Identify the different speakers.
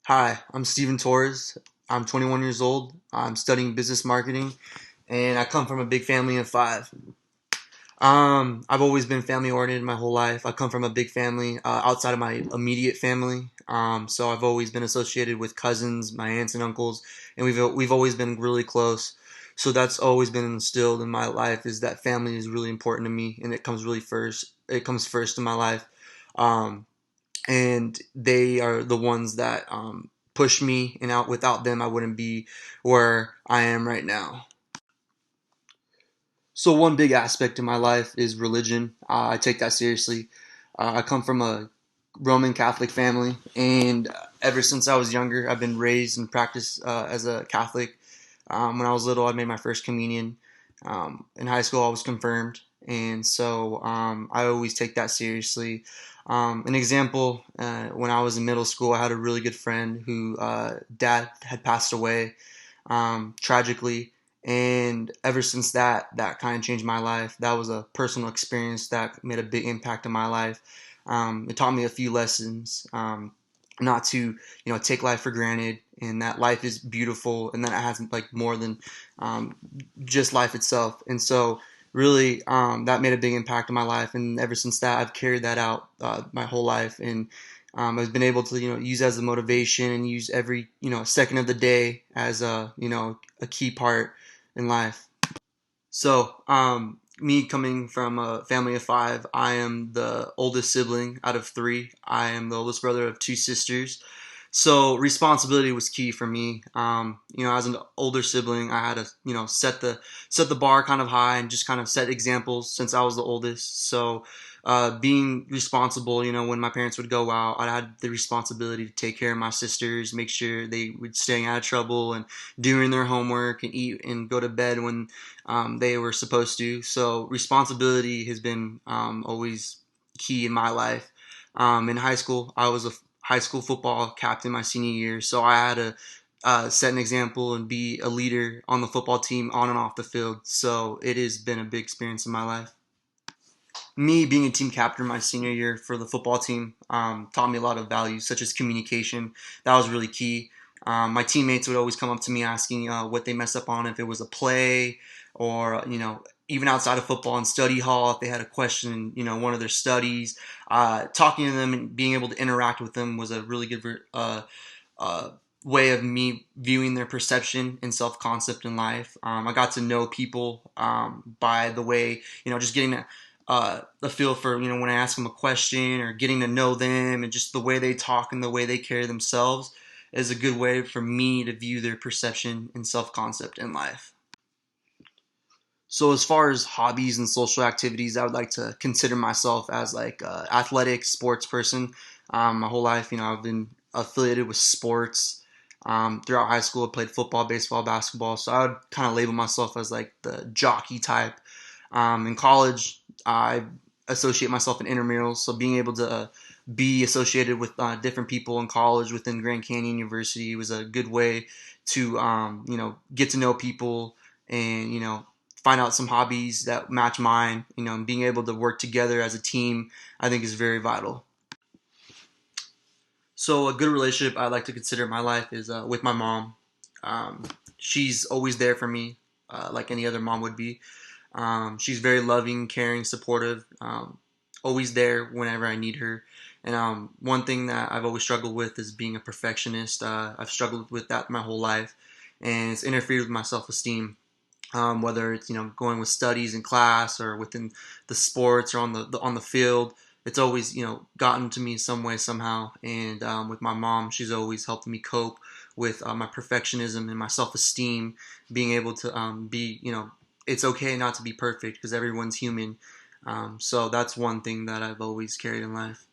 Speaker 1: Hi, I'm Steven Torres. I'm 21 years old. I'm studying business marketing, and I come from a big family of five. I've always been family oriented my whole life. I come from a big family outside of my immediate family. So I've always been associated with cousins, my aunts and uncles, and we've always been really close. So that's always been instilled in my life is that family is really important to me, and it comes really first. It comes first in my life. Um, and they are the ones that push me. And out without them, I wouldn't be where I am right now. So one big aspect in my life is religion. I take that seriously. I come from a Roman Catholic family, and ever since I was younger, I've been raised and practiced as a Catholic. When I was little, I made my first communion. In high school, I was confirmed, and so I always take that seriously. An example: when I was in middle school, I had a really good friend who dad had passed away tragically, and ever since that kind of changed my life. That was a personal experience that made a big impact on my life. It taught me a few lessons. Not to take life for granted, and that life is beautiful, and that it has like more than um, just life itself. And so really that made a big impact on my life, and ever since that I've carried that out my whole life. And I've been able to use as a motivation and use every second of the day as a key part in life. So, me coming from a family of five, I am the oldest sibling out of three. I am the oldest brother of two sisters. So, responsibility was key for me. As an older sibling, I had to, set the bar kind of high and just kind of set examples since I was the oldest. So, being responsible, when my parents would go out, I had the responsibility to take care of my sisters, make sure they would stay out of trouble and doing their homework and eat and go to bed when they were supposed to. So responsibility has been always key in my life. In high school, I was a high school football captain my senior year, so I had to set an example and be a leader on the football team on and off the field. So it has been a big experience in my life. Me being a team captain my senior year for the football team taught me a lot of values, such as communication. That was really key. My teammates would always come up to me asking what they messed up on, if it was a play or even outside of football in study hall, if they had a question in one of their studies. Talking to them and being able to interact with them was a really good uh, way of me viewing their perception and self concept in life. I got to know people by the way, just getting a feel for when I ask them a question or getting to know them, and just the way they talk and the way they carry themselves is a good way for me to view their perception and self concept in life. So as far as hobbies and social activities, I would like to consider myself as like a athletic sports person. My whole life, I've been affiliated with sports. Throughout high school, I played football, baseball, basketball. So I would kind of label myself as like the jockey type. In college, I associate myself in intramurals. So being able to be associated with different people in college within Grand Canyon University was a good way to get to know people and find out some hobbies that match mine. And being able to work together as a team, I think is very vital. So a good relationship I like to consider in my life is with my mom. She's always there for me, like any other mom would be. She's very loving, caring, supportive, always there whenever I need her. And one thing that I've always struggled with is being a perfectionist. I've struggled with that my whole life, and it's interfered with my self-esteem. Whether it's going with studies in class or within the sports or on the field, it's always gotten to me some way somehow. And with my mom, she's always helped me cope with my perfectionism and my self-esteem, being able to be it's okay not to be perfect because everyone's human. So that's one thing that I've always carried in life.